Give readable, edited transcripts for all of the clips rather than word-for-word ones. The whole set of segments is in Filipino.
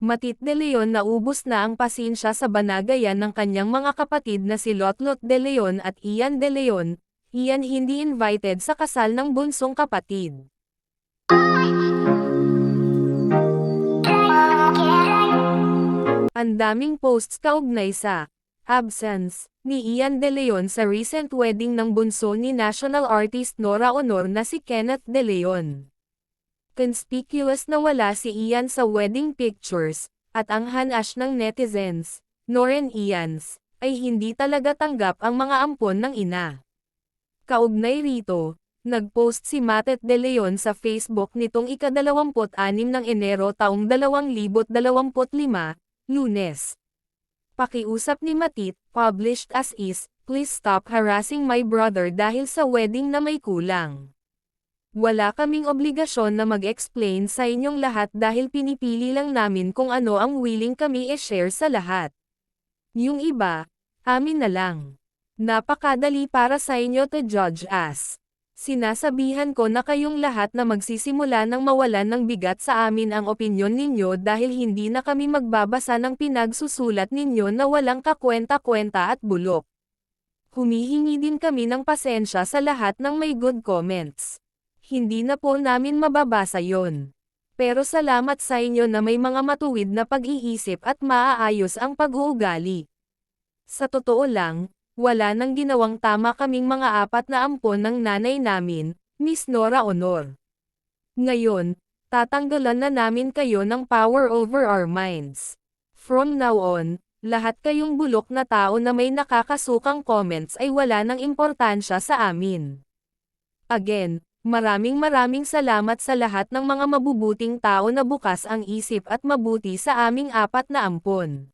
Matit de Leon naubos na ang pasensya sa banagayan ng kanyang mga kapatid na si Lotlot de Leon at Ian de Leon. Ian hindi invited sa kasal ng bunsong kapatid. Ang daming posts kaugnay sa absence ni Ian de Leon sa recent wedding ng bunso ni national artist Nora Honor na si Kenneth de Leon. Conspicuous na wala si Ian sa wedding pictures, at ang hanash ng netizens, Noren Ians, ay hindi talaga tanggap ang mga ampon ng ina. Kaugnay rito, nagpost si Matet de Leon sa Facebook nitong ika-26 ng Enero taong 2025, Lunes. Pakiusap ni Matit, published as is, please stop harassing my brother dahil sa wedding na may kulang. Wala kaming obligasyon na mag-explain sa inyong lahat dahil pinipili lang namin kung ano ang willing kami i-share sa lahat. Yung iba, amin na lang. Napakadali para sa inyo to judge us. Sinasabihan ko na kayong lahat na magsisimula ng mawalan ng bigat sa amin ang opinyon ninyo dahil hindi na kami magbabasa ng pinagsusulat ninyo na walang kakwenta-kwenta at bulok. Humihingi din kami ng pasensya sa lahat ng may good comments. Hindi na po namin mababasa yon. Pero salamat sa inyo na may mga matuwid na pag-iisip at maaayos ang pag-uugali. Sa totoo lang, wala nang ginawang tama kaming mga apat na ampon ng nanay namin, Miss Nora Honor. Ngayon, tatanggalan na namin kayo ng power over our minds. From now on, lahat kayong bulok na tao na may nakakasukang comments ay wala nang importansya sa amin. Again, maraming salamat sa lahat ng mga mabubuting tao na bukas ang isip at mabuti sa aming apat na ampon.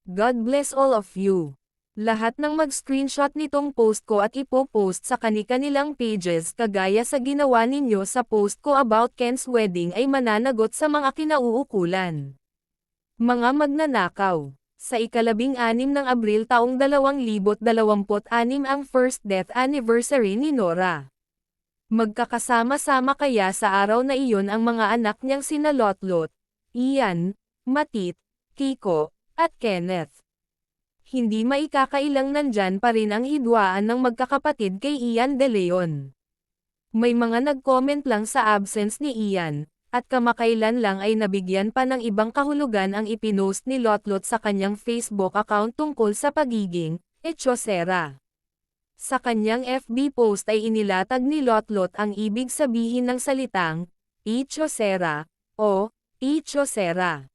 God bless all of you. Lahat ng mag-screenshot nitong post ko at ipo-post sa kani-kanilang pages kagaya sa ginawa ninyo sa post ko about Ken's wedding ay mananagot sa mga kinauukulan. Mga magnanakaw. Sa ika-16 ng Abril taong 2026 ang first death anniversary ni Nora. Magkakasama-sama kaya sa araw na iyon ang mga anak niyang sina Lotlot, Ian, Matit, Kiko, at Kenneth. Hindi maikakailang nandyan pa rin ang hidwaan ng magkakapatid kay Ian de Leon. May mga nag-comment lang sa absence ni Ian, at kamakailan lang ay nabigyan pa ng ibang kahulugan ang ipinost ni Lotlot sa kanyang Facebook account tungkol sa pagiging echosera. Sa kanyang FB post ay inilatag ni Lotlot ang ibig sabihin ng salitang echosera o echosera.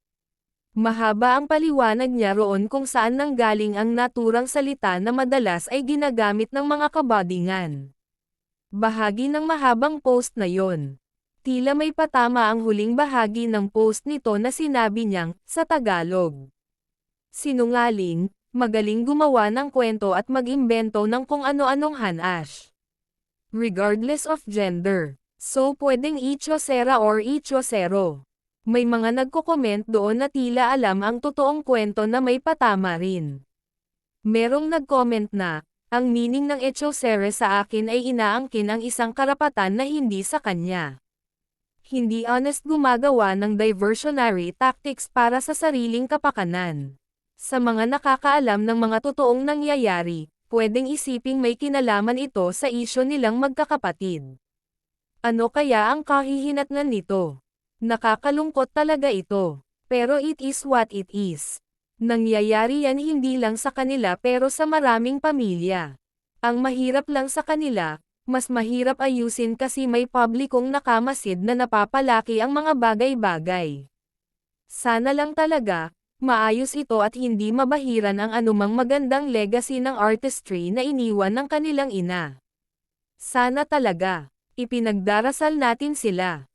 Mahaba ang paliwanag niya roon kung saan nanggaling ang naturang salita na madalas ay ginagamit ng mga kabadingan. Bahagi ng mahabang post na yon. Tila may patama ang huling bahagi ng post nito na sinabi niyang, sa Tagalog. Sinungaling, magaling gumawa ng kwento at mag-imbento ng kung ano-anong hanash. Regardless of gender. So pwedeng echosera or echosero. May mga nagko-comment doon na tila alam ang totoong kwento na may patama rin. Merong nag-comment na, ang meaning ng echosera sa akin ay inaangkin ang isang karapatan na hindi sa kanya. Hindi honest gumagawa ng diversionary tactics para sa sariling kapakanan. Sa mga nakakaalam ng mga totoong nangyayari, pwedeng isiping may kinalaman ito sa isyu nilang magkakapatid. Ano kaya ang kahihinatnan nito? Nakakalungkot talaga ito. Pero it is what it is. Nangyayari yan hindi lang sa kanila pero sa maraming pamilya. Ang mahirap lang sa kanila, mas mahirap ayusin kasi may publikong nakamasid na napapalaki ang mga bagay-bagay. Sana lang talaga, maayos ito at hindi mabahiran ang anumang magandang legacy ng artistry na iniwan ng kanilang ina. Sana talaga, ipinagdarasal natin sila.